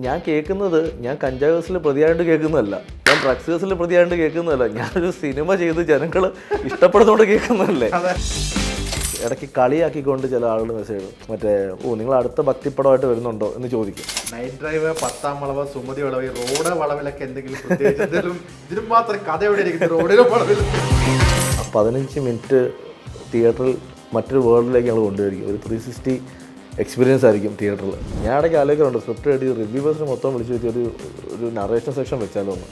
ഞാൻ കേൾക്കുന്നത് ഞാൻ കഞ്ചാവ് കേസിൽ പ്രതിയായിട്ട് കേൾക്കുന്നതല്ല, ഞാൻ ഡ്രഗ്സ് കേസിൽ പ്രതിയായിട്ട് കേൾക്കുന്നതല്ല, ഞാനൊരു സിനിമ ചെയ്ത് ജനങ്ങൾ ഇഷ്ടപ്പെടുന്നതുകൊണ്ട് കേൾക്കുന്നതല്ലേ. ഇടയ്ക്ക് കളിയാക്കിക്കൊണ്ട് ചില ആളുകൾ മെസ്സേജ് ഇടും, മറ്റേ നിങ്ങൾ അടുത്ത ഭക്തിപ്പടമായിട്ട് വരുന്നുണ്ടോ എന്ന് ചോദിക്കും. നൈറ്റ് ഡ്രൈവ്, 10ാം വളവ്, സുമതി വളവ്, ഈ റോഡ് വളവിലൊക്കെ എന്തെങ്കിലും പ്രത്യേകിച്ച് ഇതിനും മാത്രം കഥ എവിടെ ഇരിക്കുന്നത് റോഡിലും വളവിലും. 15 മിനിറ്റ് തിയേറ്ററിൽ മറ്റൊരു വേൾഡിലേക്ക് ഞങ്ങൾ കൊണ്ടുവരികയും ഒരു 360 എക്സ്പീരിയൻസ് ആയിരിക്കും തിയേറ്ററിൽ. ഞാൻ ഇടയ്ക്ക് ആലോചിക്കുന്നുണ്ട് സ്ക്രിപ്റ്റ് എഴുതി റിവ്യൂവേഴ്സിന് മൊത്തം വിളിച്ച് വെച്ച് ഒരു നറേഷൻ സെക്ഷൻ വെച്ചാലോ എന്ന്.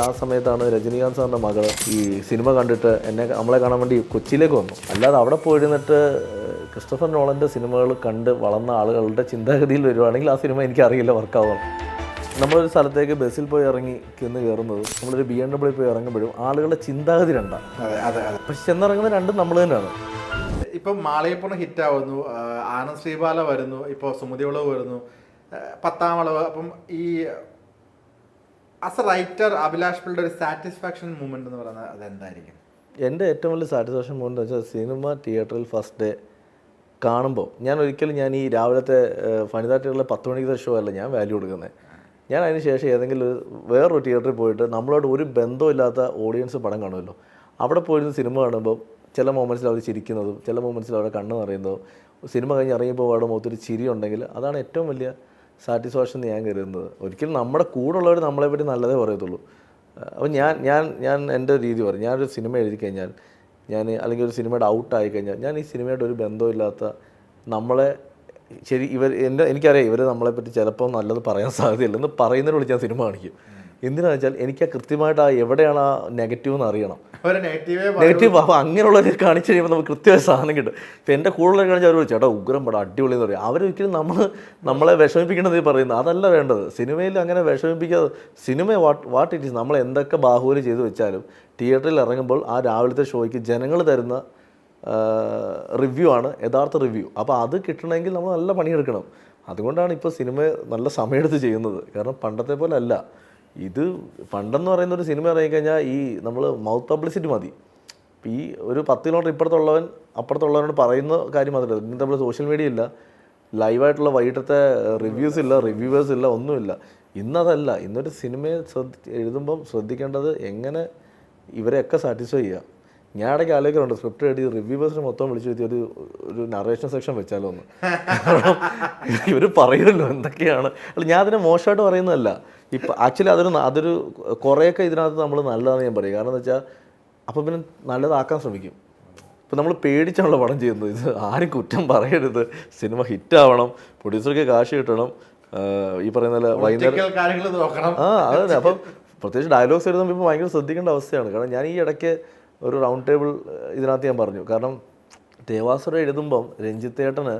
ആ സമയത്താണ് രജനീകാന്ത് സാറിൻ്റെ മകൾ ഈ സിനിമ കണ്ടിട്ട് നമ്മളെ കാണാൻ വേണ്ടി കൊച്ചിയിലേക്ക് വന്നു. അല്ലാതെ അവിടെ പോയിരുന്നിട്ട് ക്രിസ്റ്റഫർ നോളൻ്റെ സിനിമകൾ കണ്ട് വളർന്ന ആളുകളുടെ ചിന്താഗതിയിൽ വരുവാണെങ്കിൽ ആ സിനിമ എനിക്കറിയില്ല വർക്കാവണം. നമ്മളൊരു സ്ഥലത്തേക്ക് ബസ്സിൽ പോയി ഇറങ്ങി കയറുന്നത്, നമ്മളൊരു BMW പോയി ഇറങ്ങുമ്പോഴും ആളുകളുടെ ചിന്താഗതി രണ്ടാണ്. പക്ഷെ ചെന്നിറങ്ങുന്ന രണ്ടും നമ്മൾ തന്നെയാണ്. ഇപ്പം മാളയപ്പുറം ഹിറ്റാവുന്നു, ആനന്ദ് ശ്രീബാല വരുന്നു, ഇപ്പോൾ സുമതി വളവ് വരുന്നു, 10ാം വളവ്. അപ്പം ഈ ആസ് എ റൈറ്റർ അഭിലാഷ് പിള്ളയുടെ ഒരു സാറ്റിസ്ഫാക്ഷൻ മൂമെന്റ് എന്ന് പറയുന്നത് അതെന്തായിരിക്കും? എൻ്റെ ഏറ്റവും വലിയ സാറ്റിസ്ഫാക്ഷൻ മൂമെന്റ് എന്ന് വെച്ചാൽ സിനിമ തിയേറ്ററിൽ ഫസ്റ്റ് ഡേ കാണുമ്പോൾ ഞാൻ ഈ രാവിലത്തെ വനിതാ തിയേറ്ററിലെ 10 മണിക്കത്തെ ഷോ അല്ല ഞാൻ വാല്യൂ കൊടുക്കുന്നത്. ഞാൻ അതിന് ശേഷം ഏതെങ്കിലും വേറൊരു തിയേറ്ററിൽ പോയിട്ട് നമ്മളോട് ഒരു ബന്ധമില്ലാത്ത ഓഡിയൻസ് പടം കാണുമല്ലോ, അവിടെ പോയിരുന്ന സിനിമ കാണുമ്പോൾ ചില മൊമെൻറ്റ്സിൽ അവർ ചിരിക്കുന്നതും ചില മൊമെൻറ്റ്സിൽ അവരുടെ കണ്ണ് നിറയുന്നതും സിനിമ കഴിഞ്ഞ് ഇറങ്ങിയപ്പോൾ അവിടെ മൊത്തത്തിൽ ചിരി ഉണ്ടെങ്കിൽ അതാണ് ഏറ്റവും വലിയ സാറ്റിസ്ഫാക്ഷൻ എന്ന് ഞാൻ കരുതുന്നത്. ഒരിക്കലും നമ്മുടെ കൂടെയുള്ളവർ നമ്മളെപ്പറ്റി നല്ലതേ പറയത്തുള്ളൂ. അപ്പോൾ ഞാൻ എൻ്റെ രീതി പറയും, ഞാനൊരു സിനിമ എഴുതി കഴിഞ്ഞാൽ അല്ലെങ്കിൽ ഒരു സിനിമയുടെ ഔട്ടായി കഴിഞ്ഞാൽ ഞാൻ ഈ സിനിമയുടെ ഒരു ബന്ധമില്ലാത്ത നമ്മളെ എനിക്കറിയാം ഇവർ നമ്മളെപ്പറ്റി ചിലപ്പോൾ നല്ലത് പറയാൻ സാധ്യതയില്ല എന്ന് പറയുന്നതിന് വിളിച്ച് ഞാൻ സിനിമ കാണിക്കും. എന്തിനാണെന്ന് വെച്ചാൽ എനിക്ക് കൃത്യമായിട്ട് എവിടെയാണ് ആ നെഗറ്റീവ് എന്ന് അറിയണം. നെഗറ്റീവ് അപ്പോൾ അങ്ങനെയുള്ളവരെ കാണിച്ചു കഴിയുമ്പോൾ നമുക്ക് കൃത്യമായ സാധനം കിട്ടും. ഇപ്പോൾ എൻ്റെ കൂടുതൽ കാണിച്ചാൽ അവർ ചേട്ടാ ഉഗ്രം പടം അടിപൊളി എന്ന് പറയും. അവരൊരിക്കലും നമ്മളെ വിഷമിപ്പിക്കണമെന്ന് പറയുന്നത് അതല്ല വേണ്ടത്. സിനിമയിൽ അങ്ങനെ വിഷമിപ്പിക്കാതെ സിനിമ വാട്ട് ഇറ്റ് ഈസ്, നമ്മൾ എന്തൊക്കെ ബാഹുബലി ചെയ്ത് വെച്ചാലും തിയേറ്ററിൽ ഇറങ്ങുമ്പോൾ ആ രാവിലത്തെ ഷോയ്ക്ക് ജനങ്ങൾ തരുന്ന റിവ്യൂ ആണ് യഥാർത്ഥ റിവ്യൂ. അപ്പോൾ അത് കിട്ടണമെങ്കിൽ നമ്മൾ നല്ല പണിയെടുക്കണം. അതുകൊണ്ടാണ് ഇപ്പോൾ സിനിമ നല്ല സമയമെടുത്ത് ചെയ്യുന്നത്. കാരണം പണ്ടത്തെ പോലെ അല്ല ഇത്. പണ്ടെന്ന് പറയുന്ന ഒരു സിനിമ ഇറങ്ങിക്കഴിഞ്ഞാൽ നമ്മൾ മൗത്ത് പബ്ലിസിറ്റി മതി. ഈ ഒരു 10 കിലോമീറ്റർ ഇപ്പുറത്തുള്ളവൻ അപ്പുറത്തുള്ളവനോട് പറയുന്ന കാര്യം മാത്രമല്ല. ഇന്നത്തെ നമ്മൾ സോഷ്യൽ മീഡിയ ഇല്ല, ലൈവായിട്ടുള്ള വൈകിട്ടത്തെ റിവ്യൂസ് ഇല്ല, റിവ്യൂവേഴ്സ് ഇല്ല, ഒന്നുമില്ല. ഇന്നതല്ല. ഇന്നൊരു സിനിമയെ എഴുതുമ്പം ശ്രദ്ധിക്കേണ്ടത് എങ്ങനെ ഇവരെയൊക്കെ സാറ്റിസ്ഫൈ ചെയ്യുക. ഞാൻ ഇടയ്ക്ക് ആലോചിക്കുന്നുണ്ട് സ്ക്രിപ്റ്റ് എഴുതി റിവ്യൂവേഴ്സിന് മൊത്തം വിളിച്ച് വെച്ച് ഒരു നറേഷൻ സെക്ഷൻ വെച്ചാലോ എന്ന്. ഇവർ പറയുമല്ലോ എന്തൊക്കെയാണ്. അല്ല ഞാൻ അതിനെ മോശമായിട്ട് പറയുന്നതല്ല. ഇപ്പം ആക്ച്വലി അതൊരു കുറേയൊക്കെ ഇതിനകത്ത് നമ്മൾ നല്ലതാണെന്ന് ഞാൻ പറയും. കാരണം എന്ന് വെച്ചാൽ അപ്പം പിന്നെ നല്ലതാക്കാൻ ശ്രമിക്കും. ഇപ്പം നമ്മൾ പേടിച്ചാണല്ലോ പടം ചെയ്യുന്നത്. ഇത് ആരും കുറ്റം പറയരുത്, സിനിമ ഹിറ്റാവണം, പ്രൊഡ്യൂസർക്ക് കാശ് കിട്ടണം, ഈ പറയുന്ന പോലെ വൈകുന്നേരം അതെ. അപ്പം പ്രത്യേകിച്ച് ഡയലോഗ്സ് എഴുതുമ്പോൾ ഇപ്പോൾ ഭയങ്കര ശ്രദ്ധിക്കേണ്ട അവസ്ഥയാണ്. കാരണം ഞാൻ ഈ ഇടയ്ക്ക് ഒരു റൗണ്ട് ടേബിൾ ഇതിനകത്ത് ഞാൻ പറഞ്ഞു. കാരണം ദേവാസുരം എഴുതുമ്പം രഞ്ജിത്തേട്ടന്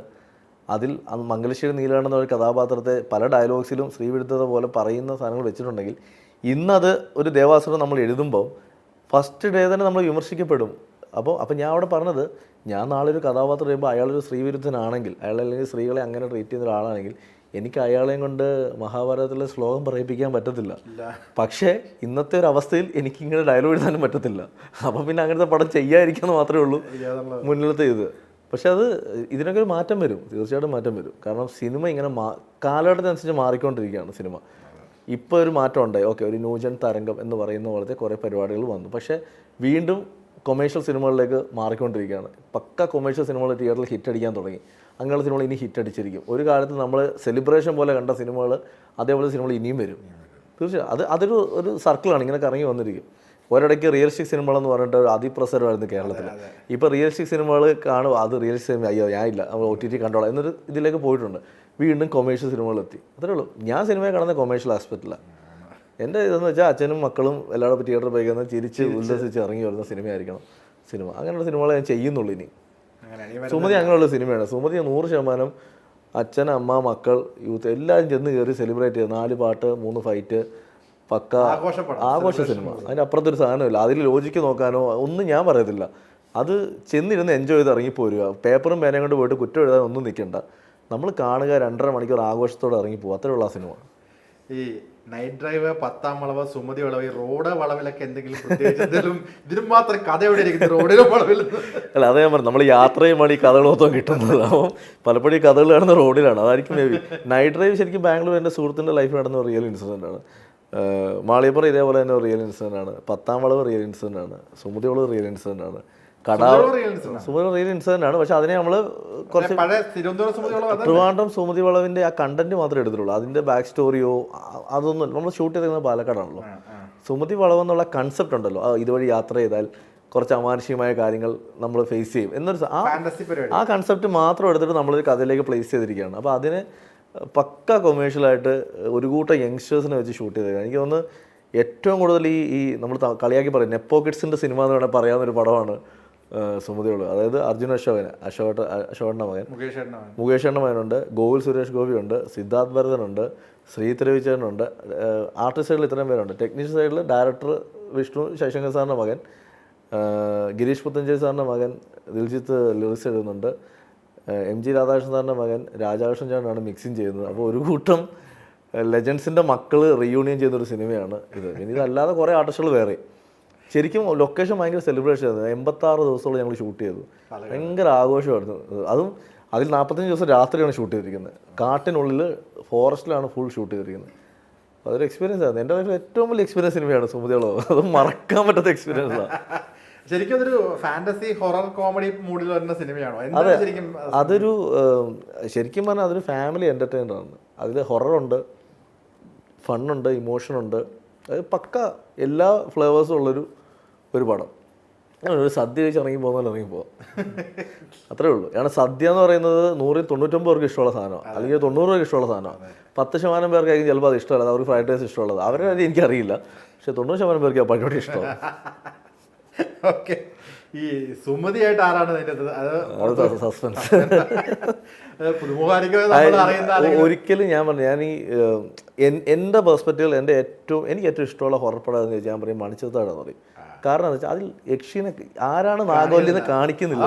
അതിൽ മംഗലശ്ശേരി നീലകണ്ഠൻ എന്ന ഒരു കഥാപാത്രത്തെ പല ഡയലോഗ്സിലും ശ്രീവിടുത്തത് പോലെ പറയുന്ന സാധനങ്ങൾ വെച്ചിട്ടുണ്ടെങ്കിൽ ഇന്നത് ഒരു ദേവാസുരം നമ്മൾ എഴുതുമ്പോൾ ഫസ്റ്റ് ഡേ തന്നെ നമ്മൾ വിമർശിക്കപ്പെടും. അപ്പോൾ ഞാൻ അവിടെ പറഞ്ഞത്, ഞാൻ നാളെ ഒരു കഥാപാത്രം എഴുതുമ്പോൾ അയാളൊരു സ്ത്രീവിരുദ്ധനാണെങ്കിൽ, അല്ലെങ്കിൽ സ്ത്രീകളെ അങ്ങനെ ട്രീറ്റ് ചെയ്യുന്ന ഒരാളാണെങ്കിൽ എനിക്ക് അയാളെയും കൊണ്ട് മഹാഭാരതത്തിലെ ശ്ലോകം പറയിപ്പിക്കാൻ പറ്റത്തില്ല. പക്ഷേ ഇന്നത്തെ ഒരു അവസ്ഥയിൽ എനിക്കിങ്ങനെ ഡയലോഗ് എഴുതാനും പറ്റത്തില്ല. അപ്പം പിന്നെ അങ്ങനത്തെ പടം ചെയ്യാതിരിക്കാമെന്ന് മാത്രമേ ഉള്ളൂ മുന്നിലത്തെ ഇത്. പക്ഷെ അത് ഇതിനൊക്കെ ഒരു മാറ്റം വരും, തീർച്ചയായിട്ടും മാറ്റം വരും. കാരണം സിനിമ ഇങ്ങനെ കാലഘട്ടത്തിനനുസരിച്ച് മാറിക്കൊണ്ടിരിക്കുകയാണ് സിനിമ. ഇപ്പോൾ ഒരു മാറ്റം ഉണ്ടായി. ഓക്കെ, ഒരു ന്യൂജൻ തരംഗം എന്ന് പറയുന്ന പോലത്തെ കുറേ പരിപാടികൾ വന്നു. പക്ഷേ വീണ്ടും കൊമേഴ്ഷ്യൽ സിനിമകളിലേക്ക് മാറിക്കൊണ്ടിരിക്കുകയാണ്. പക്ക കൊമേഴ്ഷ്യൽ സിനിമകൾ തിയേറ്ററിൽ ഹിറ്റ് അടിക്കാൻ തുടങ്ങി. അങ്ങനെയുള്ള സിനിമകൾ ഇനി ഹിറ്റ് അടിച്ചിരിക്കും. ഒരു കാലത്ത് നമ്മൾ സെലിബ്രേഷൻ പോലെ കണ്ട സിനിമകൾ അതേപോലെ സിനിമകൾ ഇനിയും വരും തീർച്ചയായും. അതൊരു സർക്കിളാണ്, ഇങ്ങനെ കറങ്ങി വന്നിരിക്കും. ഒരിടയ്ക്ക് റിയലിസ്റ്റിക് സിനിമകളെന്ന് പറഞ്ഞിട്ട് അതിപ്രസരമായിരുന്നു കേരളത്തിൽ. ഇപ്പോൾ റിയലിസ്റ്റിക് സിനിമകൾ കാണും, അത് റിയലിസ്റ്റിക് സിനിമ അയ്യോ ഞാനില്ല, നമ്മൾ OTT കണ്ടോളാം എന്നൊരു ഇതിലേക്ക് പോയിട്ടുണ്ട്. വീണ്ടും കൊമേഴ്ഷ്യൽ സിനിമകളെത്തി. അത്രേ ഉള്ളൂ. ഞാൻ സിനിമയെ കാണുന്ന കൊമേഴ്ഷ്യൽ ആസ്പെക്റ്റിലാണ്. എൻ്റെ ഇതെന്ന് വെച്ചാൽ അച്ഛനും മക്കളും എല്ലാവരും തിയേറ്ററിൽ പോയി കഴിഞ്ഞാൽ ചിരിച്ച് ഉല്ലസിച്ച് ഇറങ്ങി വരുന്ന സിനിമയായിരിക്കണം സിനിമ. അങ്ങനെയുള്ള സിനിമകളെ ഞാൻ ചെയ്യുന്നുള്ളൂ ഇനി. സുമതി അങ്ങനെയുള്ള സിനിമയാണ്. സുമതി 100% അച്ഛൻ, അമ്മ, മക്കൾ, യൂത്ത് എല്ലാവരും ചെന്ന് കയറി സെലിബ്രേറ്റ് ചെയ്ത് 4 പാട്ട് 3 ഫൈറ്റ്, പക്ക ആഘോഷ സിനിമ. അതിൻ്റെ അപ്പുറത്തൊരു സാധനമില്ല. അതിൽ ലോജിക്ക് നോക്കാനോ ഒന്നും ഞാൻ പറയത്തില്ല. അത് ചെന്നിരുന്ന് എൻജോയ് ചെയ്ത് ഇറങ്ങിപ്പോരുക. പേപ്പറും പേനയും കൊണ്ട് പോയിട്ട് കുറ്റം എഴുതാൻ ഒന്നും നിൽക്കണ്ട. നമ്മൾ കാണുക, 2.5 മണിക്കൂർ ആഘോഷത്തോടെ ഇറങ്ങിപ്പോവുക. അത്രയുള്ള ആ സിനിമ. ഈ നൈറ്റ് ഡ്രൈവ്, 10-ാം വളവ്, സുമതി വളവ്, ഈ റോഡ് വളവിലൊക്കെ എന്തെങ്കിലും പ്രത്യേകിച്ച് എന്തെങ്കിലും ഇതിനും മാത്രം കഥ എവിടെ ഇരിക്കുന്നത് റോഡിലും വളവിൽ? അല്ല അതേ പറഞ്ഞു, നമ്മൾ യാത്ര ചെയ്യുമ്പോൾ ഈ കഥകൾ മൊത്തം കിട്ടുന്നത്. അപ്പോൾ പലപ്പോഴും ഈ കഥകൾ നടന്ന റോഡിലാണ്, അതായിരിക്കും മേ ബി. നൈറ്റ് ഡ്രൈവ് ശരിക്കും ബാംഗ്ലൂർ എൻ്റെ സുഹൃത്തിൻ്റെ ലൈഫിൽ നടന്ന റിയൽ ഇൻസിഡൻ്റ് ആണ്. മാളിയപ്പുറം ഇതേപോലെ തന്നെ റിയൽ ഇൻസിഡൻ്റ് ആണ്. 10-ാം വളവ് റിയൽ ഇൻസിഡൻ്റ് ആണ്. സുമതി വളവ് റിയൽ ഇൻസിഡൻ്റ് ആണ്. സുമതി റിയൽ ഇൻസിഡൻ്റ് ആണ്. പക്ഷെ അതിനെ നമ്മൾ കുറച്ച് ട്രിവാൻഡ്രം സുമതി വളവിൻ്റെ ആ കണ്ടന്റ് മാത്രമേ എടുത്തിട്ടുള്ളൂ. അതിൻ്റെ ബാക്ക് സ്റ്റോറിയോ അതൊന്നും നമ്മൾ ഷൂട്ട് ചെയ്തിരുന്നത് പാലക്കാടാണല്ലോ. സുമതി വളവ് എന്നുള്ള കൺസെപ്റ്റ് ഉണ്ടല്ലോ, ഇതുവഴി യാത്ര ചെയ്താൽ കുറച്ച് അമാനുഷികമായ കാര്യങ്ങൾ നമ്മൾ ഫേസ് ചെയ്യും എന്നൊരു ആ കൺസെപ്റ്റ് മാത്രം എടുത്തിട്ട് നമ്മളൊരു കഥയിലേക്ക് പ്ലേസ് ചെയ്തിരിക്കുകയാണ്. അപ്പോൾ അതിന് പക്ക കൊമേഴ്ഷ്യലായിട്ട് ഒരു കൂട്ടം യങ്സ്റ്റേഴ്സിനെ വെച്ച് ഷൂട്ട് ചെയ്തേക്കാം. എനിക്ക് തോന്നുന്നു ഏറ്റവും കൂടുതൽ ഈ നമ്മൾ കളിയാക്കി പറയും നെപ്പോ കിഡ്സിൻ്റെ സിനിമ എന്ന് വേണമെങ്കിൽ പറയാവുന്നൊരു പടമാണ് സുമതിയുള്ളൂ. അതായത് അർജുൻ അശോകൻ്റെ മകൻ, മുകേഷേട്ടൻ്റെ മകനുണ്ട്, ഗോകുൽ സുരേഷ് ഗോപിയുണ്ട്, സിദ്ധാർത്ഥ് ഭരതനുണ്ട്, ശ്രീധർ വിജയനുണ്ട്. ആർട്ടിസ്റ്റ് സൈഡിൽ ഇത്രയും പേരുണ്ട്. ടെക്നീഷ്യൻ സൈഡിൽ ഡയറക്ടർ വിഷ്ണു ശശിശങ്കർ സാറിൻ്റെ മകൻ, ഗിരീഷ് പുത്തഞ്ചേരി സാറിൻ്റെ മകൻ ദിൽജിത്ത് ലിറിക്സ് എഴുതുന്നുണ്ട്, MG രാധാകൃഷ്ണൻ സാറിൻ്റെ മകൻ രാജാകൃഷ്ണൻ ചേട്ടനാണ് മിക്സിങ് ചെയ്യുന്നത്. അപ്പോൾ ഒരു കൂട്ടം ലെജൻസിൻ്റെ മക്കൾ റീയൂണിയൻ ചെയ്യുന്നൊരു സിനിമയാണ് ഇത്. ഇനി ഇതല്ലാതെ കുറേ ആർട്ടിസ്റ്റുകൾ വേറെ. ശരിക്കും ലൊക്കേഷൻ ഭയങ്കര സെലിബ്രേഷൻ ആയിരുന്നു. 86 ദിവസത്തോളം ഞങ്ങൾ ഷൂട്ട് ചെയ്തു. ഭയങ്കര ആഘോഷമായിരുന്നു. അതും അതിൽ 45 ദിവസം രാത്രിയാണ് ഷൂട്ട് ചെയ്തിരിക്കുന്നത്. കാട്ടിനുള്ളിൽ ഫോറസ്റ്റിലാണ് ഫുൾ ഷൂട്ട് ചെയ്തിരിക്കുന്നത്. അതൊരു എക്സ്പീരിയൻസ് ആയിരുന്നു. എൻ്റെ ലൈഫിൽ ഏറ്റവും വലിയ എക്സ്പീരിയൻസ് സിനിമയാണ് സുമതിയോളം. അത് മറക്കാൻ പറ്റാത്ത എക്സ്പീരിയൻസാണ്. ശരിക്കും അതൊരു ഫാന്റസി ഹൊറർ കോമഡി മൂഡിൽ വരുന്ന സിനിമയാണ്. അതെ, അതൊരു ശരിക്കും പറഞ്ഞാൽ അതൊരു ഫാമിലി എൻ്റർടൈനറാണ്. അതിൽ ഹൊററുണ്ട്, ഫണ്ണുണ്ട്, ഇമോഷനുണ്ട്. അത് പക്ക എല്ലാ ഫ്ലേവേഴ്സും ഉള്ളൊരു പടം. ഒരു സദ്യ കഴിച്ച് ഇറങ്ങി പോകുന്ന പോലെ ഇറങ്ങി പോകാം, അത്രേ ഉള്ളൂ. കാരണം സദ്യ എന്ന് പറയുന്നത് 199 പേർക്ക് ഇഷ്ടമുള്ള സാധനമാണ്, അല്ലെങ്കിൽ 90 പേർക്ക് ഇഷ്ടമുള്ള സാധനമാണ്. 10% പേർക്കായിരിക്കും ചിലപ്പോൾ അത് ഇഷ്ടമല്ല. അവർക്ക് ഫ്രൈഡ് റൈസ് ഇഷ്ടമുള്ളത്, അവരുടെ കാര്യം എനിക്കറിയില്ല. പക്ഷേ 90% പേർക്ക് ആ പരിപാടി ഇഷ്ടമാണ്. ഓക്കെ, ഈ സുമതിയായിട്ട് ആരാണ് സസ്പെൻസ്. ഒരിക്കലും ഞാൻ പറഞ്ഞു, എൻ്റെ പെർസ്പെക്റ്റീവിൽ എനിക്ക് ഏറ്റവും ഇഷ്ടമുള്ള ഹൊറർ പടം എന്ന് ചോദിച്ചാൽ ഞാൻ പറയും മണിച്ചിത്രത്താഴെന്ന് പറയും. കാരണം എന്താ വെച്ചാൽ അതിൽ യക്ഷിനെ ആരാണ് നാഗവല്ലിന്ന് കാണിക്കുന്നില്ല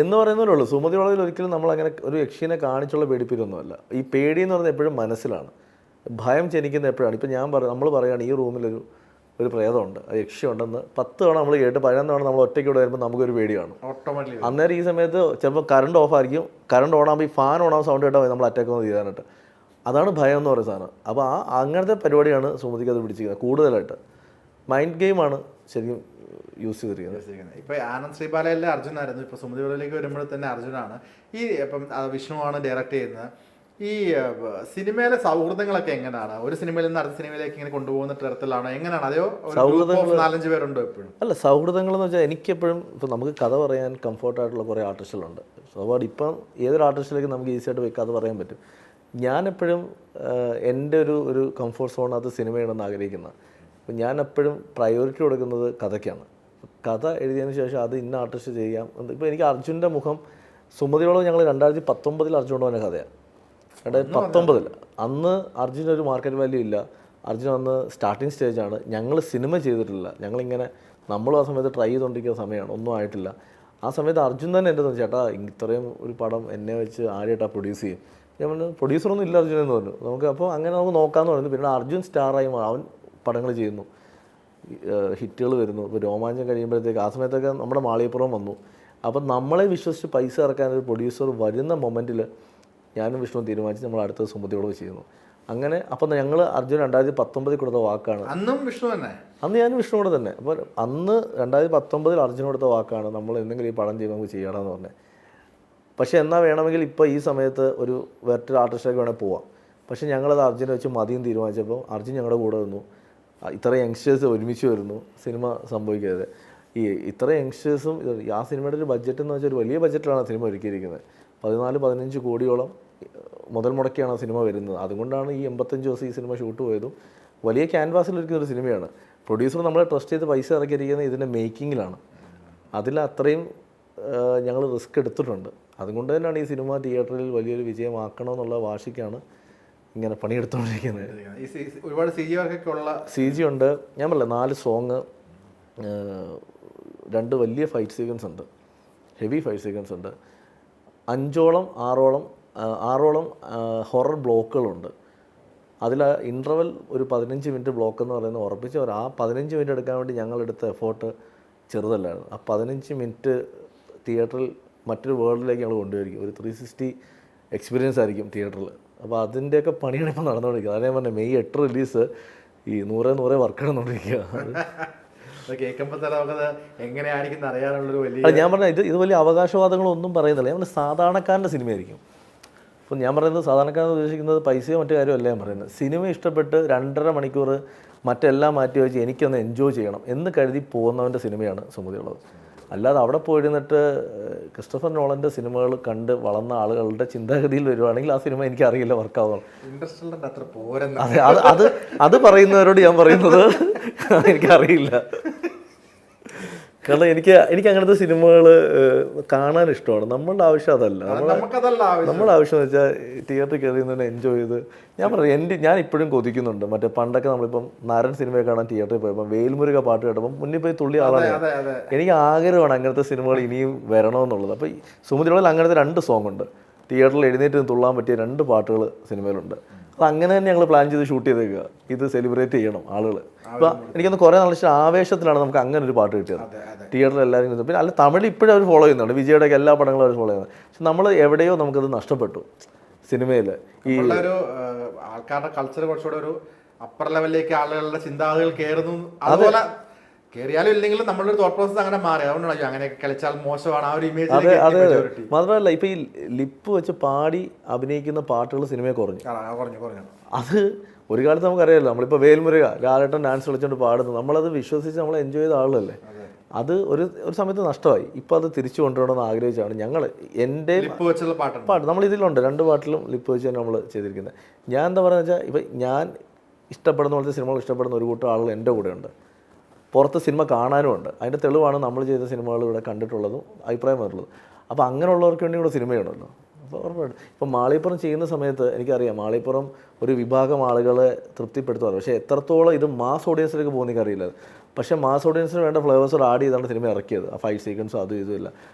എന്ന് പറയുന്നതേ ഉള്ളൂ. സുമതി വളവിൽ ഒരിക്കലും നമ്മളങ്ങനെ ഒരു യക്ഷിനെ കാണിച്ചുള്ള പേടിപ്പിക്കൊന്നുമല്ല. ഈ പേടി എന്ന് പറഞ്ഞാൽ എപ്പോഴും മനസ്സിലാണ്, ഭയം ജനിക്കുന്ന എപ്പോഴാണ്. ഇപ്പം നമ്മൾ പറയുകയാണ് ഈ റൂമിലൊരു പ്രേതമുണ്ട്, യക്ഷിയുണ്ടെന്ന് 10 തവണ നമ്മൾ കേട്ട് 11 തവണ നമ്മൾ ഒറ്റയ്ക്കൂടെ വരുമ്പോൾ നമുക്കൊരു പേടിയാണ് ഓട്ടോമാറ്റിക്കലി. അന്നേരം ഈ സമയത്ത് ചിലപ്പോൾ കറണ്ട് ഓഫ് ആയിരിക്കും. കറണ്ട് ഓണാകുമ്പോൾ ഈ ഫാൻ ഓണാകുമ്പോൾ സൗണ്ട് കേട്ടാൽ നമ്മൾ അറ്റാക്ക് ഒന്ന് ചെയ്യാനായിട്ട്. അതാണ് ഭയം എന്ന് പറയുന്ന സാധനം. അപ്പോൾ അങ്ങനത്തെ പരിപാടിയാണ് സുമതിക്ക് അത് പിടിച്ചിരിക്കുന്നത്. കൂടുതലായിട്ട് മൈൻഡ് ഗെയിമാണ് ശരിക്കും യൂസ് ചെയ്തിരിക്കുന്നത്. ഇപ്പോൾ ആനന്ദ് ശ്രീബാലയിലെ അർജുനായിരുന്നു. ഇപ്പോൾ സുമതി വളവിലേക്ക് വരുമ്പോൾ തന്നെ അർജുനാണ്. ഈ ഇപ്പം വിഷ്ണുവാണ് ഡയറക്റ്റ് ചെയ്യുന്നത്. ഈ സിനിമയിലെ സൗഹൃദങ്ങളൊക്കെ എങ്ങനെയാണ്? ഒരു സിനിമയിൽ നിന്ന് അടുത്ത സിനിമയിലേക്ക് ഇങ്ങനെ കൊണ്ടുപോകുന്ന തരത്തിലാണോ, എങ്ങനെയാണ്? അതെയോ 4-5 പേരുണ്ടോ എപ്പോഴും? അല്ല, സൗഹൃദങ്ങൾ എന്ന് വെച്ചാൽ എനിക്കെപ്പോഴും ഇപ്പോൾ നമുക്ക് കഥ പറയാൻ കംഫർട്ടായിട്ടുള്ള കുറേ ആർട്ടിസ്റ്റുകളുണ്ട്. അതുകൊണ്ട് ഇപ്പം ഏതൊരു ആർട്ടിസ്റ്റിലേക്ക് നമുക്ക് ഈസിയായിട്ട് പോയി കഥ പറയാൻ പറ്റും. ഞാനെപ്പോഴും എൻ്റെ ഒരു കംഫർട്ട് സോണിനകത്ത് സിനിമയാണെന്ന് ആഗ്രഹിക്കുന്ന. അപ്പം ഞാൻ എപ്പോഴും പ്രയോറിറ്റി കൊടുക്കുന്നത് കഥയ്ക്കാണ്. കഥ എഴുതിയതിന് ശേഷം അത് ഇന്ന ആർട്ടിസ്റ്റ് ചെയ്യാം. ഇപ്പോൾ എനിക്ക് അർജുൻ്റെ മുഖം സുമതിയോളം ഞങ്ങൾ 2019 അർജുൻ വന്ന കഥയാണ്. 2019 അന്ന് അർജുനൊരു മാർക്കറ്റ് വാല്യൂ ഇല്ല. അർജുൻ അന്ന് സ്റ്റാർട്ടിങ് സ്റ്റേജാണ്. ഞങ്ങൾ സിനിമ ചെയ്തിട്ടില്ല. നമ്മളും ആ സമയത്ത് ട്രൈ ചെയ്തുകൊണ്ടിരിക്കുന്ന സമയമാണ്, ഒന്നും ആയിട്ടില്ല. ആ സമയത്ത് അർജുൻ തന്നെ എൻ്റെ തോന്നി, ചേട്ടാ ഇത്രയും ഒരു പടം എന്നെ വെച്ച് ആരെയായിട്ടാ പ്രൊഡ്യൂസ് ചെയ്യും. ഞാൻ പറഞ്ഞു പ്രൊഡ്യൂസറൊന്നും ഇല്ല അർജുൻ എന്ന് പറഞ്ഞു. അപ്പോൾ അങ്ങനെ നമുക്ക് നോക്കാമെന്ന് പറഞ്ഞു. പിന്നെ അർജുൻ സ്റ്റാറായി അവൻ പടങ്ങൾ ചെയ്യുന്നു, ഹിറ്റുകൾ വരുന്നു. ഇപ്പോൾ രോമാഞ്ചം കഴിയുമ്പോഴത്തേക്ക് ആ സമയത്തൊക്കെ നമ്മുടെ മാളിയപ്പുറം വന്നു. അപ്പം നമ്മളെ വിശ്വസിച്ച് പൈസ ഇറക്കാൻ ഒരു പ്രൊഡ്യൂസർ വരുന്ന മൊമെൻറ്റിൽ ഞാനും വിഷ്ണു തീരുമാനിച്ച് നമ്മൾ അടുത്തത് സുമതിയോട് ചെയ്യുന്നു. അങ്ങനെ അപ്പം ഞങ്ങൾ അർജുൻ 2019 കൊടുത്ത വാക്കാണ്. അന്നും വിഷ്ണു തന്നെ, അന്ന് ഞാനും വിഷ്ണുവോട് തന്നെ. അപ്പോൾ അന്ന് 2019 അർജുൻ കൊടുത്ത വാക്കാണ്, നമ്മൾ എന്തെങ്കിലും ഈ പടം ചെയ്യുമ്പോൾ നമുക്ക് ചെയ്യണമെന്ന് പറഞ്ഞത്. പക്ഷേ എന്നാൽ വേണമെങ്കിൽ ഇപ്പോൾ ഈ സമയത്ത് ഒരു വേറൊരു ആർട്ടിസ്റ്റിലേക്ക് വേണമെങ്കിൽ പോവാം. പക്ഷേ ഞങ്ങളത് അർജുനെ വെച്ച് മതിയും തീരുമാനിച്ചപ്പോൾ അർജുൻ ഞങ്ങളുടെ കൂടെ വന്നു. ഇത്ര യങ്സ്റ്റേഴ്സ് ഒരുമിച്ച് വരുന്നു, സിനിമ സംഭവിക്കാതെ. ഇത്ര യങ്സ്റ്റേഴ്സും ആ സിനിമയുടെ ഒരു ബഡ്ജറ്റ് എന്ന് വെച്ചാൽ ഒരു വലിയ ബഡ്ജറ്റിലാണ് സിനിമ ഒരുക്കിയിരിക്കുന്നത്. 14-15 കോടിയോളം മുതൽ മുടക്കിയാണ് സിനിമ വരുന്നത്. അതുകൊണ്ടാണ് ഈ 85 ദിവസം ഈ സിനിമ ഷൂട്ട് പോയതും. വലിയ ക്യാൻവാസിൽ ഒരുക്കുന്ന ഒരു സിനിമയാണ്. പ്രൊഡ്യൂസർ നമ്മളെ ട്രസ്റ്റ് ചെയ്ത് പൈസ ഇറക്കിയിരിക്കുന്നത് ഇതിൻ്റെ മേക്കിങ്ങിലാണ്. അതിൽ അത്രയും ഞങ്ങൾ റിസ്ക് എടുത്തിട്ടുണ്ട്. അതുകൊണ്ട് തന്നെയാണ് ഈ സിനിമ തിയേറ്ററിൽ വലിയൊരു വിജയമാക്കണമെന്നുള്ള വാശിക്കാണ് ഇങ്ങനെ പണിയെടുത്തുകൊണ്ടിരിക്കുന്നത്. ഒരുപാട് CG ഉണ്ട്. ഞാൻ പറഞ്ഞില്ല 4 സോങ്, 2 വലിയ ഫൈറ്റ് സീക്വൻസ് ഉണ്ട്, ഹെവി ഫൈറ്റ് സീക്വൻസ് ഉണ്ട്, 5-6ഓളം ഹൊറർ ബ്ലോക്കുകളുണ്ട്. അതിൽ ഇൻ്റർവൽ ഒരു 15 മിനിറ്റ് ബ്ലോക്ക് എന്ന് പറയുന്നത് ഉറപ്പിച്ചവർ ആ 15 മിനിറ്റ് എടുക്കാൻ വേണ്ടി ഞങ്ങളെടുത്ത എഫേർട്ട് ചെറുതല്ലായിരുന്നു. ആ 15 മിനിറ്റ് തിയേറ്ററിൽ മറ്റൊരു വേൾഡിലേക്ക് ഞങ്ങൾ കൊണ്ടുവരിക. ഒരു 360 എക്സ്പീരിയൻസ് ആയിരിക്കും തിയേറ്ററിൽ. അപ്പോൾ അതിൻ്റെയൊക്കെ പണിയാണ് ഇപ്പോൾ നടന്നുകൊണ്ടിരിക്കുക. അതേ പറഞ്ഞാൽ മെയ് 8 റിലീസ് ഈ 100 വർക്ക് നടന്നുകൊണ്ടിരിക്കുക. കേൾക്കുമ്പോൾ തന്നെ നമുക്കത് എങ്ങനെയായിരിക്കും അറിയാനുള്ളൊരു വലിയ അത് ഞാൻ പറഞ്ഞാൽ ഇത് വലിയ അവകാശവാദങ്ങളൊന്നും പറയുന്നില്ല. ഞാൻ പറഞ്ഞാൽ സാധാരണക്കാരൻ്റെ സിനിമയായിരിക്കും. അപ്പോൾ ഞാൻ പറയുന്നത് സാധാരണക്കാരെന്ന് ഉദ്ദേശിക്കുന്നത് പൈസയോ മറ്റു കാര്യമല്ല ഞാൻ പറയുന്നത്. സിനിമ ഇഷ്ടപ്പെട്ട് 2.5 മണിക്കൂർ മറ്റെല്ലാം മാറ്റി വെച്ച് എനിക്കൊന്ന് എൻജോയ് ചെയ്യണം എന്ന് കരുതി പോകുന്നവൻ്റെ സിനിമയാണ് സുമതിയുള്ളത്. അല്ലാതെ അവിടെ പോയിരുന്നിട്ട് ക്രിസ്റ്റഫർ നോളൻ്റെ സിനിമകൾ കണ്ട് വളർന്ന ആളുകളുടെ ചിന്താഗതിയിൽ വരുവാണെങ്കിൽ ആ സിനിമ എനിക്കറിയില്ല വർക്കാവുന്നു. അതെ, അത് പറയുന്നവരോട് ഞാൻ പറയുന്നത് എനിക്കറിയില്ല. കാരണം എനിക്ക് അങ്ങനത്തെ സിനിമകൾ കാണാൻ ഇഷ്ടമാണ്. നമ്മളുടെ ആവശ്യം അതല്ല. നമ്മുടെ ആവശ്യം എന്ന് വെച്ചാൽ തിയേറ്ററിൽ കയറി നിന്ന് എൻജോയ് ചെയ്ത് ഞാൻ പറയാം. ഞാൻ ഇപ്പോഴും കൊതിക്കുന്നുണ്ട്. മറ്റേ പണ്ടൊക്കെ നമ്മളിപ്പം നാരൻ സിനിമയെ കാണാൻ തിയേറ്ററിൽ പോയപ്പോൾ വേൽമുരുക പാട്ട് കേട്ടപ്പം മുന്നിൽ പോയി തുള്ളി ആളാണ്. എനിക്ക് ആഗ്രഹമാണ് അങ്ങനത്തെ സിനിമകൾ ഇനിയും വരണമെന്നുള്ളത്. അപ്പോൾ സുമതിയോളിൽ അങ്ങനത്തെ 2 സോങ് ഉണ്ട്. തിയേറ്ററിൽ എഴുന്നേറ്റ് തുള്ളാൻ പറ്റിയ 2 പാട്ടുകൾ സിനിമയിലുണ്ട്. അപ്പോൾ അങ്ങനെ തന്നെ ഞങ്ങൾ പ്ലാൻ ചെയ്ത് ഷൂട്ട് ചെയ്തേക്കുക. ഇത് സെലിബ്രേറ്റ് ചെയ്യണം ആളുകൾ. ഇപ്പോൾ എനിക്കൊന്ന് കുറേ നാൾ ആവേശത്തിലാണ് നമുക്ക് അങ്ങനെ ഒരു പാട്ട് കിട്ടിയത് തിയേറ്ററിൽ എല്ലാവരും. പിന്നെ അല്ല തമിഴ് ഇപ്പോഴും അവർ ഫോളോ ചെയ്യുന്നുണ്ട്. വിജയുടെ എല്ലാ പടങ്ങളും അവർ ഫോളോ ചെയ്യുന്നത്. പക്ഷെ നമ്മൾ എവിടെയോ നമുക്കത് നഷ്ടപ്പെട്ടു സിനിമയിൽ. ഈ ഒരു ആൾക്കാരുടെ കൾച്ചർ കുറച്ചുകൂടെ ഒരു അപ്പർ ലെവലിലേക്ക് ആളുകളുടെ ചിന്താഗതികൾ കയറുന്നു. അതുപോലെ കയറിയാലും ഇല്ലെങ്കിലും നമ്മളൊരു തോട്ട് പ്രോസസ് അങ്ങനെ മാറി. അതുകൊണ്ടാണ് അങ്ങനെ കളിച്ചാൽ മോശമാണ് ആ ഒരു ഇമേജ്. അതെ, മാത്രമല്ല ഇപ്പൊ ഈ ലിപ്പ് വെച്ച് പാടി അഭിനയിക്കുന്ന പാട്ടുകൾ സിനിമയെ കുറഞ്ഞു. അത് ഒരു കാലത്ത് നമുക്കറിയാമല്ലോ. നമ്മളിപ്പോൾ വേൽമുരുക ലാലേട്ടൻ ഡാൻസ് കളിച്ചുകൊണ്ട് പാടുന്നു. നമ്മളത് വിശ്വസിച്ച് നമ്മൾ എൻജോയ് ചെയ്ത ആളല്ലേ. അത് ഒരു സമയത്ത് നഷ്ടമായി. ഇപ്പോൾ അത് തിരിച്ചു കൊണ്ടുവരണമെന്ന് ആഗ്രഹിച്ചാണ് ഞങ്ങൾ. എൻ്റെ പാട്ട് നമ്മൾ ഇതിലുണ്ട് 2 പാട്ടിലും ലിപ്പ് വെച്ച് തന്നെ നമ്മൾ ചെയ്തിരിക്കുന്നത്. ഞാൻ എന്താ പറയുക വെച്ചാൽ ഇപ്പം ഞാൻ ഇഷ്ടപ്പെടുന്ന പോലത്തെ സിനിമകൾ ഇഷ്ടപ്പെടുന്ന ഒരു കൂട്ടം ആളുകൾ എൻ്റെ കൂടെയുണ്ട്. പുറത്ത് സിനിമ കാണാനും ഉണ്ട്. അതിൻ്റെ തെളിവാണ് നമ്മൾ ചെയ്ത സിനിമകൾ ഇവിടെ കണ്ടിട്ടുള്ളതും അഭിപ്രായം വന്നിട്ടുള്ളതും. അപ്പോൾ അങ്ങനെയുള്ളവർക്ക് വേണ്ടി ഇവിടെ സിനിമയുണ്ടല്ലോ. അപ്പോൾ ഉറപ്പായിട്ടും ഇപ്പം മാളികപ്പുറം ചെയ്യുന്ന സമയത്ത് എനിക്കറിയാം മാളികപ്പുറം ഒരു വിഭാഗം ആളുകളെ തൃപ്തിപ്പെടുത്തുക. പക്ഷേ എത്രത്തോളം ഇത് മാസ് ഓഡിയൻസിലേക്ക് പോകുന്ന എനിക്കറിയില്ല. പക്ഷേ മാസ് ഓഡിയൻസിന് വേണ്ട ഫ്ലേവേഴ്സ് ആഡ് ചെയ്താണ് സിനിമ ഇറക്കിയത്. ആ ഫൈറ്റ് സീക്വൻസും അതും ഇതുമില്ല.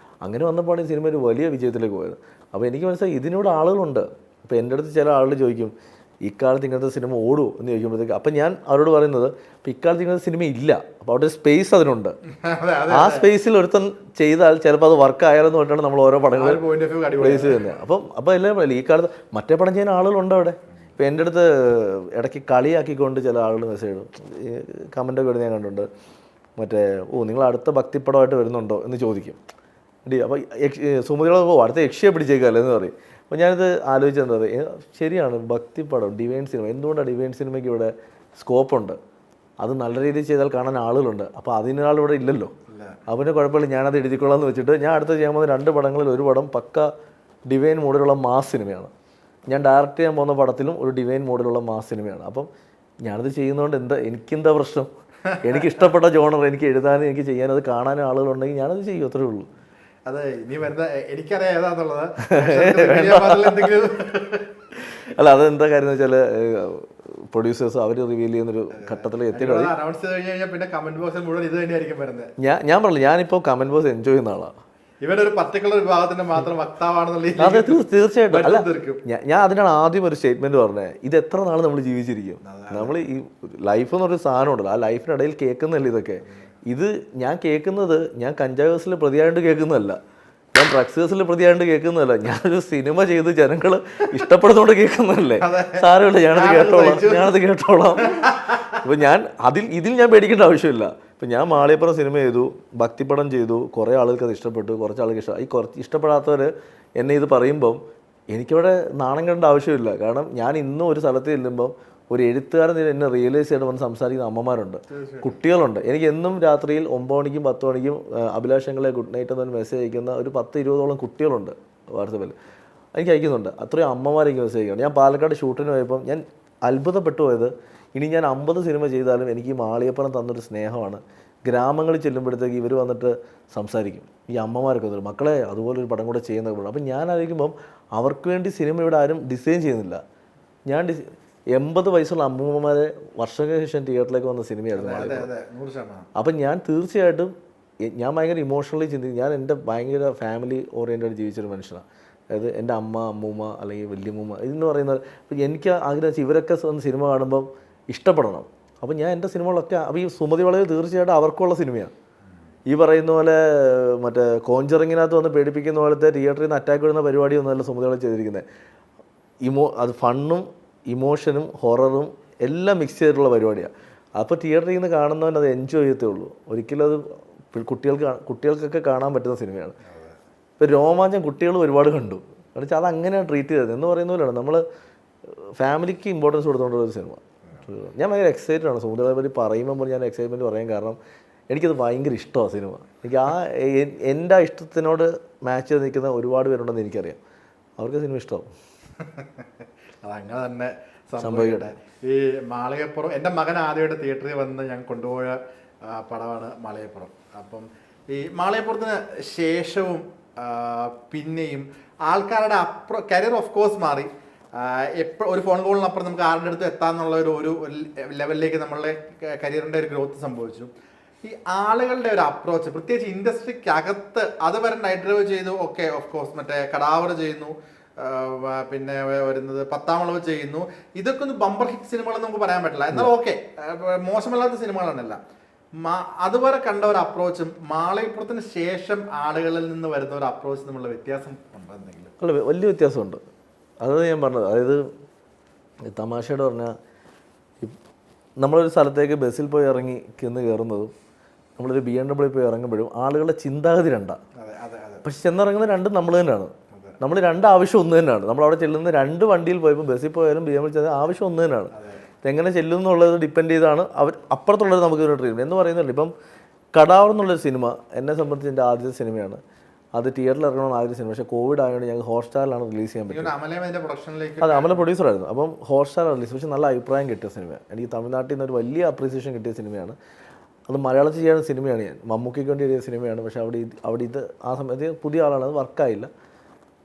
അങ്ങനെ വന്നപ്പോഴാണ് ഈ സിനിമ ഒരു വലിയ വിജയത്തിലേക്ക് പോയത്. അപ്പോൾ എനിക്ക് മനസ്സിലായി ഇതിനോട് ആളുകളുണ്ട്. ഇപ്പോൾ എൻ്റെ അടുത്ത് ചില ആളുകൾ ചോദിക്കും ഇക്കാലത്ത് ഇങ്ങനത്തെ സിനിമ ഓടുമോ എന്ന് ചോദിക്കുമ്പോഴത്തേക്ക് അപ്പം ഞാൻ അവരോട് പറയുന്നത് ഇപ്പം ഇക്കാലത്ത് ഇങ്ങനത്തെ സിനിമ ഇല്ല. അപ്പോൾ അവിടെ സ്പേസ് അതിനുണ്ട്. ആ സ്പേസിൽ ഒരുത്തൻ ചെയ്താൽ ചിലപ്പോൾ അത് വർക്ക് ആയാലെന്ന് പറഞ്ഞിട്ടാണ് നമ്മൾ ഓരോ പടങ്ങൾ പ്ലേസ് ചെയ്യുന്നത്. അപ്പോൾ എല്ലാം പറയില്ല ഈ കാലത്ത് മറ്റേ പടം ചെയ്യുന്ന ആളുകളുണ്ട് അവിടെ. ഇപ്പോൾ എൻ്റെ അടുത്ത് ഇടയ്ക്ക് കളിയാക്കിക്കൊണ്ട് ചില ആളുകൾ മെസ്സേജ് ഇടും. കമൻ്റൊക്കെ ഇടുന്ന ഞാൻ കണ്ടിട്ടുണ്ട്. മറ്റേ നിങ്ങൾ അടുത്ത ഭക്തിപ്പടമായിട്ട് വരുന്നുണ്ടോ എന്ന് ചോദിക്കും. അപ്പോൾ സുമതിയോടെ അടുത്ത യക്ഷിയെ പിടിച്ചേക്കല്ലേ എന്ന് പറയും. അപ്പോൾ ഞാനിത് ആലോചിച്ചെന്താ പറയുക, ശരിയാണ് ഭക്തിപ്പടം ഡിവൈൻ സിനിമ. എന്തുകൊണ്ടാണ് ഡിവൈൻ സിനിമയ്ക്ക് ഇവിടെ സ്കോപ്പുണ്ട്. അത് നല്ല രീതിയിൽ ചെയ്താൽ കാണാൻ ആളുകളുണ്ട്. അപ്പോൾ അതിനാൾ ഇവിടെ ഇല്ലല്ലോ. അവന് കുഴപ്പമില്ല ഞാനത് എഴുതിക്കൊള്ളാം എന്ന് വെച്ചിട്ട് ഞാൻ അടുത്ത് ചെയ്യാൻ പോകുന്ന 2 പടങ്ങളിൽ ഒരു പടം പക്ക ഡിവൈൻ മോഡിലുള്ള മാസ് സിനിമയാണ്. ഞാൻ ഡയറക്റ്റ് ചെയ്യാൻ പോകുന്ന പടത്തിലും ഒരു ഡിവൈൻ മോഡിലുള്ള മാസ് സിനിമയാണ്. അപ്പം ഞാനത് ചെയ്യുന്നതുകൊണ്ട് എനിക്കെന്താ പ്രശ്നം? എനിക്ക് ഇഷ്ടപ്പെട്ട ജോണർ എനിക്ക് എഴുതാനും എനിക്ക് ചെയ്യാനും അത് കാണാനും ആളുകളുണ്ടെങ്കിൽ ഞാനത് ചെയ്യും. അത്രേ ഉള്ളൂ. അതെ, ഇനി വരുന്ന എനിക്കറിയാം ഏതാന്നുള്ളത്. അല്ല അതെന്താ കാര്യം എന്ന് വെച്ചാൽ പ്രൊഡ്യൂസേഴ്സ് അവർ റിവീൽ ചെയ്യുന്നൊരു ഘട്ടത്തിൽ എത്തിയിട്ട് ഞാൻ പറഞ്ഞില്ല ഞാനിപ്പോൾ കമന്റ് ബോക്സ് എൻജോയ് ചെയ്യുന്ന ആളാണ്. ഇവരൊരു പർട്ടിക്കുലർ വിഭാഗത്തിന്റെ മാത്രം വക്താവാണെന്നുള്ള. അതെ തീർച്ചയായിട്ടും. അല്ല ഞാൻ അതിനാണ് ആദ്യം ഒരു സ്റ്റേറ്റ്മെന്റ് പറഞ്ഞത്. ഇത് എത്ര നാൾ നമ്മൾ ജീവിച്ചിരിക്കും? നമ്മൾ ഈ ലൈഫ് എന്നൊരു സാധനം ഉണ്ടല്ലോ, ആ ലൈഫിനിടയിൽ കേൾക്കുന്നതല്ല ഇതൊക്കെ. ഇത് ഞാൻ കേൾക്കുന്നത് ഞാൻ കഞ്ചാവ് കേസിൽ പ്രതിയായിട്ട് കേൾക്കുന്നതല്ല, ഞാൻ ഡ്രഗ്സ് കേസിൽ പ്രതിയായിട്ട് കേൾക്കുന്നതല്ല. ഞാനൊരു സിനിമ ചെയ്ത് ജനങ്ങൾ ഇഷ്ടപ്പെടുന്നതുകൊണ്ട് കേൾക്കുന്നതല്ലേ. സാരമില്ല, ഞാനത് കേട്ടോളാം. അപ്പോൾ ഇതിൽ ഞാൻ പേടിക്കേണ്ട ആവശ്യമില്ല. ഇപ്പം ഞാൻ മാളികപ്പുറം സിനിമ ചെയ്തു, ഭക്തിപ്പടം ചെയ്തു, കുറേ ആളുകൾക്ക് അത് ഇഷ്ടപ്പെട്ടു, കുറച്ച് ആൾക്ക് ഇഷ്ടം. കുറച്ച് ഇഷ്ടപ്പെടാത്തവർ എന്നെ ഇത് പറയുമ്പം എനിക്കവിടെ നാണം കണ്ട ആവശ്യമില്ല. കാരണം ഞാൻ ഇന്നും ഒരു സ്ഥലത്ത് ചെല്ലുമ്പം ഒരു എഴുത്തുകാരൻ എന്നെ റിയലൈസ് ചെയ്ത് വന്ന് സംസാരിക്കുന്ന അമ്മമാരുണ്ട്, കുട്ടികളുണ്ട്. എനിക്ക് എന്നും രാത്രിയിൽ 9 മണിക്കും 10 മണിക്കും അഭിലാഷങ്ങളെ ഗുഡ് നൈറ്റ് എന്നൊരു മെസ്സേജ് അയക്കുന്ന ഒരു 10-20ഓളം കുട്ടികളുണ്ട് വാട്സപ്പിൽ. എനിക്ക് അയക്കുന്നുണ്ട്. അത്രയും അമ്മമാരെനിക്ക് മെസ്സേജ് അയക്കണം. ഞാൻ പാലക്കാട് ഷൂട്ടിന് പോയപ്പം ഞാൻ അത്ഭുതപ്പെട്ടു പോയത്, ഇനി ഞാൻ 50 സിനിമ ചെയ്താലും എനിക്ക് ഈ മാളികപ്പുറം തന്നൊരു സ്നേഹമാണ്. ഗ്രാമങ്ങളിൽ ചെല്ലുമ്പോഴത്തേക്ക് ഇവർ വന്നിട്ട് സംസാരിക്കും, ഈ അമ്മമാരൊക്കെ വന്നിട്ട് മക്കളെ അതുപോലൊരു പടം കൂടെ ചെയ്യുന്നതൊക്കെ. അപ്പം ഞാൻ ആലോചിക്കുമ്പം അവർക്ക് വേണ്ടി സിനിമ ഇവിടെ ആരും ഡിസൈൻ ചെയ്യുന്നില്ല. ഞാൻ 80 വയസ്സുള്ള അമ്മൂമ്മമാരെ വർഷങ്ങൾക്ക് ശേഷം തിയേറ്ററിലേക്ക് വന്ന സിനിമയായിരുന്നു. അപ്പം ഞാൻ തീർച്ചയായിട്ടും ഞാൻ ഭയങ്കര ഇമോഷണലി ചിന്തിക്കും. ഞാൻ എൻ്റെ ഭയങ്കര ഫാമിലി ഓറിയൻറ്റഡ് ജീവിച്ചൊരു മനുഷ്യനാണ്. അതായത് എൻ്റെ അമ്മ, അമ്മൂമ്മ അല്ലെങ്കിൽ വല്യമ്മൂമ്മ ഇതെന്ന് പറയുന്നത്. അപ്പോൾ എനിക്ക് ആഗ്രഹം വെച്ചാൽ ഇവരൊക്കെ വന്ന് സിനിമ കാണുമ്പം ഇഷ്ടപ്പെടണം. അപ്പോൾ ഞാൻ എൻ്റെ സിനിമകളൊക്കെ, അപ്പോൾ ഈ സുമതി വളവ് തീർച്ചയായിട്ടും അവർക്കുള്ള സിനിമയാണ്. ഈ പറയുന്ന പോലെ മറ്റേ കോഞ്ചറിങ്ങിനകത്ത് വന്ന് പേടിപ്പിക്കുന്ന പോലത്തെ തിയേറ്ററിൽ നിന്ന് അറ്റാക്ക് വിടുന്ന പരിപാടിയൊന്നുമല്ല സുമതി വളവ് ചെയ്തിരിക്കുന്നത്. അത് ഫണ്ണും ഇമോഷനും ഹൊററും എല്ലാം മിക്സ് ചെയ്തിട്ടുള്ള പരിപാടിയാണ്. അപ്പോൾ തിയേറ്ററിൽ നിന്ന് കാണുന്നവൻ അത് എൻജോയ് ചെയ്യത്തേ ഉള്ളൂ. ഒരിക്കലും അത് കുട്ടികൾക്കൊക്കെ കാണാൻ പറ്റുന്ന സിനിമയാണ്. ഇപ്പോൾ രോമാഞ്ചം കുട്ടികൾ ഒരുപാട് കണ്ടു. എന്ന് വെച്ചാൽ അത് അങ്ങനെയാണ് ട്രീറ്റ് ചെയ്തത് എന്ന് പറയുന്ന പോലെയാണ് നമ്മൾ ഫാമിലിക്ക് ഇമ്പോർട്ടൻസ് കൊടുത്തുകൊണ്ടുള്ള ഒരു സിനിമ. ഞാൻ ഭയങ്കര എക്സൈറ്റഡ് ആണ് സുമതി വളവിനെ പറ്റി പറയുമ്പോൾ. ഞാൻ എക്സൈറ്റ്മെൻറ്റ് പറയാൻ കാരണം എനിക്കത് ഭയങ്കര ഇഷ്ടമാണ് സിനിമ. എനിക്ക് എൻ്റെ ഇഷ്ടത്തിനോട് മാച്ച് ചെയ്ത് നിൽക്കുന്ന ഒരുപാട് പേരുണ്ടെന്ന് എനിക്കറിയാം. അവർക്ക് സിനിമ ഇഷ്ടമാവും. അതങ്ങനെ തന്നെ സംഭവിക്കട്ടെ. ഈ മാളികപ്പുറം എൻ്റെ മകൻ ആദ്യമായിട്ട് തിയേറ്ററിൽ വന്ന് ഞാൻ കൊണ്ടുപോയ പടമാണ് മാളികപ്പുറം. അപ്പം ഈ മാളികപ്പുറത്തിന് ശേഷവും പിന്നെയും ആൾക്കാരുടെ കരിയർ ഓഫ് കോഴ്സ് മാറി. എപ്പോൾ ഒരു ഫോൺ കോളിനപ്പുറം നമുക്ക് ആരുടെ അടുത്ത് എത്താമെന്നുള്ള ഒരു ലെവലിലേക്ക് നമ്മളുടെ കരിയറിൻ്റെ ഒരു ഗ്രോത്ത് സംഭവിച്ചു. ഈ ആളുകളുടെ ഒരു അപ്രോച്ച്, പ്രത്യേകിച്ച് ഇൻഡസ്ട്രിക്കകത്ത് അതുവരെ നൈറ്റ് ഡ്രൈവ് ചെയ്തു, ഓക്കെ ഓഫ് കോഴ്സ് മറ്റേ കടാവർ ചെയ്യുന്നു, പിന്നെ വരുന്നത് 10-ാം വളവ് ചെയ്യുന്നു. ഇതൊക്കെ ഒന്ന് ബമ്പർ ഹിറ്റ് സിനിമകളെന്ന് നമുക്ക് പറയാൻ പറ്റില്ല. എന്നാൽ ഓക്കെ, മോശമല്ലാത്ത സിനിമകളാണല്ല. അതുവരെ കണ്ട ഒരു അപ്രോച്ചും മാളികപ്പുറത്തിന് ശേഷം ആളുകളിൽ നിന്ന് വരുന്ന ഒരു അപ്രോച്ച് തമ്മിലുള്ള വ്യത്യാസം ഉണ്ടെന്നെങ്കിലും? അല്ല, വലിയ വ്യത്യാസമുണ്ട്. അതാണ് ഞാൻ പറഞ്ഞത്. അതായത് തമാശയോട് പറഞ്ഞാൽ നമ്മളൊരു സ്ഥലത്തേക്ക് ബസ്സിൽ പോയി ഇറങ്ങി കയറുന്നതും നമ്മളൊരു BMW പോയി ഇറങ്ങുമ്പോഴും ആളുകളുടെ ചിന്താഗതി രണ്ടാണ്. പക്ഷെ ചെന്നിറങ്ങുന്ന രണ്ടും നമ്മൾ തന്നെയാണ്. നമ്മൾ രണ്ട് ആവശ്യം ഒന്ന് തന്നെയാണ്. നമ്മളവിടെ ചെല്ലുന്ന രണ്ട് വണ്ടിയിൽ പോയപ്പോൾ ബസ്സിൽ പോയാലും BMW ചെന്ന ആവശ്യം ഒന്ന് തന്നെയാണ്. ഇതെങ്ങനെ ചെല്ലും എന്നുള്ളത് ഡിപ്പെൻഡ് ചെയ്താണ് അപ്പുറത്തുള്ളത് നമുക്ക് ഒരു ട്രീറ്റ്മെൻറ്റ് എന്ന് പറയുന്നുണ്ട്. ഇപ്പം കടാവർ എന്നുള്ളൊരു സിനിമ എന്നെ സംബന്ധിച്ച് എൻ്റെ ആദ്യത്തെ സിനിമയാണ്. അത് തിയേറ്ററിൽ ഇറങ്ങണമെന്ന് ആദ്യ സിനിമ. പക്ഷേ കോവിഡ് ആയതുകൊണ്ട് ഞങ്ങൾക്ക് ഹോട്ട്സ്റ്റാറിലാണ് റിലീസ് ചെയ്യാൻ പറ്റും. അത് അമല പ്രൊഡ്യൂസറായിരുന്നു. അപ്പം ഹോട്ട്സ്റ്റാർ റിലീസ്. പക്ഷേ നല്ല അഭിപ്രായം കിട്ടിയ സിനിമയാണ്. എനിക്ക് തമിഴ്നാട്ടിൽ നിന്ന് ഒരു വലിയ അപ്രീസിയേഷൻ കിട്ടിയ സിനിമയാണ്. അത് മലയാളത്തിൽ ചെയ്യുന്ന സിനിമയാണ്. ഞാൻ മമ്മൂക്കിക്ക് വേണ്ടി എഴുതിയ സിനിമയാണ്. പക്ഷേ അവിടെ ഇത് ആ സമയത്ത് പുതിയ ആളാണ്, അത് വർക്കായില്ല.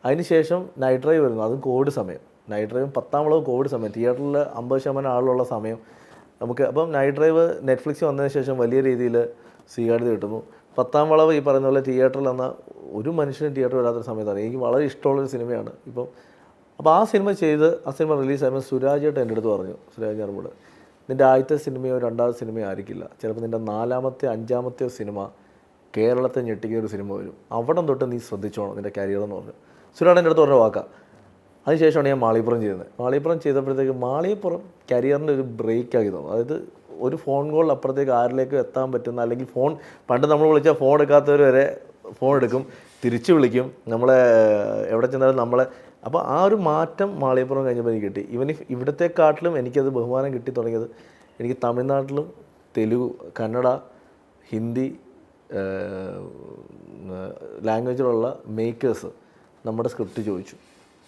അതിനുശേഷം നൈറ്റ് ഡ്രൈവ് വരുന്നു. അതും കോവിഡ് സമയം. നൈറ്റ് ഡ്രൈവും 10-ാം വളവ് കോവിഡ് സമയം. തിയേറ്ററിൽ 50% ആളുള്ള സമയം നമുക്ക്. അപ്പം നൈറ്റ് ഡ്രൈവ് നെറ്റ്ഫ്ലിക്സ് വന്നതിന് ശേഷം വലിയ രീതിയിൽ സ്വീകാര്യത കിട്ടുന്നു. 10-ാം വളവ് ഈ പറയുന്ന പോലെ തിയേറ്ററിൽ വന്ന ഒരു മനുഷ്യനും തിയേറ്റർ വരാത്തൊരു സമയത്താണ്. എനിക്ക് വളരെ ഇഷ്ടമുള്ളൊരു സിനിമയാണ്. അപ്പോൾ ആ സിനിമ റിലീസായപ്പോൾ സുരാജേട്ടൻ എൻ്റെ അടുത്ത് പറഞ്ഞു, സുരാജ് അറുമുട്, നിൻ്റെ ആദ്യത്തെ സിനിമയോ രണ്ടാമത്തെ സിനിമയോ ആയിരിക്കില്ല, ചിലപ്പോൾ നിൻ്റെ 4-ാമത്തെ 5-ാമത്തെ സിനിമ കേരളത്തെ ഞെട്ടിക്കുന്ന ഒരു സിനിമ വരും. അവിടം തൊട്ട് നീ ശ്രദ്ധിച്ചോണം നിൻ്റെ കരിയറെന്ന് പറഞ്ഞു. സുരാജ് എൻ്റെ അടുത്ത് പറഞ്ഞ വാക്കാം. അതിനുശേഷമാണ് ഞാൻ മാളികപ്പുറം ചെയ്യുന്നത്. മാളികപ്പുറം ചെയ്തപ്പോഴത്തേക്ക് മാളികപ്പുറം കരിയറിൻ്റെ ഒരു ബ്രേക്കാക്കി തോന്നും. അതായത് ഒരു ഫോൺ കോളിൽ അപ്പുറത്തേക്ക് ആരിലേക്ക് എത്താൻ പറ്റുന്ന, അല്ലെങ്കിൽ പണ്ട് നമ്മൾ വിളിച്ചാൽ ഫോൺ എടുക്കാത്തവർ വരെ ഫോൺ എടുക്കും, തിരിച്ചു വിളിക്കും, നമ്മളെ എവിടെ ചെന്നാലും നമ്മളെ. അപ്പോൾ ആ ഒരു മാറ്റം മാളികപ്പുറം കഴിഞ്ഞപ്പോൾ എനിക്ക് കിട്ടി. ഇവിടത്തെക്കാട്ടിലും എനിക്കത് ബഹുമാനം കിട്ടി തുടങ്ങിയത് എനിക്ക് തമിഴ്നാട്ടിലും തെലുഗു, കന്നഡ, ഹിന്ദി ലാംഗ്വേജിലുള്ള മേക്കേഴ്സ് നമ്മുടെ സ്ക്രിപ്റ്റ് ചോദിച്ചു.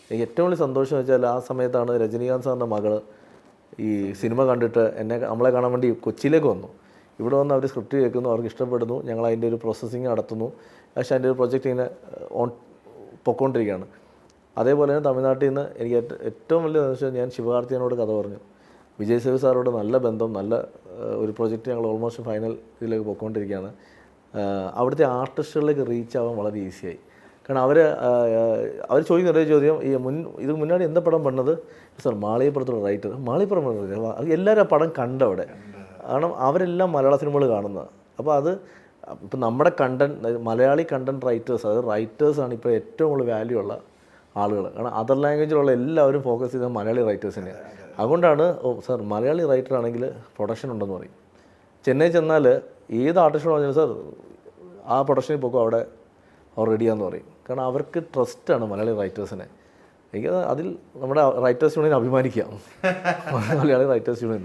എനിക്ക് ഏറ്റവും വലിയ സന്തോഷം വെച്ചാൽ ആ സമയത്താണ് രജനീകാന്ത് സാറിൻ്റെ മകൾ ഈ സിനിമ കണ്ടിട്ട് നമ്മളെ കാണാൻ വേണ്ടി കൊച്ചിയിലേക്ക് വന്നു. ഇവിടെ വന്ന് അവർ സ്ക്രിപ്റ്റ് കേൾക്കുന്നു, അവർക്ക് ഇഷ്ടപ്പെടുന്നു, ഞങ്ങൾ അതിൻ്റെ ഒരു പ്രോസസ്സിങ് നടത്തുന്നു. പക്ഷേ അതിൻ്റെ ഒരു പ്രൊജക്റ്റ് ഇങ്ങനെ പൊക്കോണ്ടിരിക്കുകയാണ്. അതേപോലെ തന്നെ തമിഴ്നാട്ടിൽ നിന്ന് എനിക്ക് ഏറ്റവും വലിയ സന്തോഷം, ഞാൻ ശിവകാർത്തികനോട് കഥ പറഞ്ഞു. വിജയ് സേവി സാറോട് നല്ല ബന്ധം, നല്ല ഒരു പ്രൊജക്റ്റ് ഞങ്ങൾ ഓൾമോസ്റ്റ് ഫൈനൽ ഇതിലേക്ക് പൊക്കോണ്ടിരിക്കുകയാണ്. അവിടുത്തെ ആർട്ടിസ്റ്റുകളിലേക്ക് റീച്ച് ആവാൻ വളരെ ഈസിയായി. കാരണം അവർ ചോദിക്കുന്ന ഒരേ ചോദ്യം, ഇത് മുന്നാടി എന്താ പടം പണ്ടത് സാർ? മാളികപ്പുറത്തുള്ള റൈറ്റർ. മാളികപ്പുറം എല്ലാവരും ആ പടം കണ്ടവിടെ. കാരണം അവരെല്ലാം മലയാള സിനിമകൾ കാണുന്നത്. അപ്പോൾ ഇപ്പം നമ്മുടെ മലയാളി കണ്ടൻറ് റൈറ്റേഴ്സ്, അതായത് റൈറ്റേഴ്സാണ് ഇപ്പോൾ ഏറ്റവും കൂടുതൽ വാല്യൂ ഉള്ള ആളുകൾ. കാരണം അതർ ലാംഗ്വേജിലുള്ള എല്ലാവരും ഫോക്കസ് ചെയ്തത് മലയാളി റൈറ്റേഴ്സിനെ. അതുകൊണ്ടാണ് സാർ മലയാളി റൈറ്റർ ആണെങ്കിൽ പ്രൊഡക്ഷൻ ഉണ്ടെന്ന് പറയും. ചെന്നൈ ചെന്നാൽ ഏത് ആർട്ടിസ്റ്റോട് പറഞ്ഞാൽ സാർ ആ പ്രൊഡക്ഷനിൽ പോക്കും അവിടെ അവർ റെഡിയാന്ന് പറയും. കാരണം അവർക്ക് ട്രസ്റ്റാണ് മലയാളി റൈറ്റേഴ്സിനെ. എനിക്ക് അതിൽ നമ്മുടെ റൈറ്റേഴ്സ് യൂണിയൻ അഭിമാനിക്കാം, മലയാളി റൈറ്റേഴ്സ് യൂണിയൻ.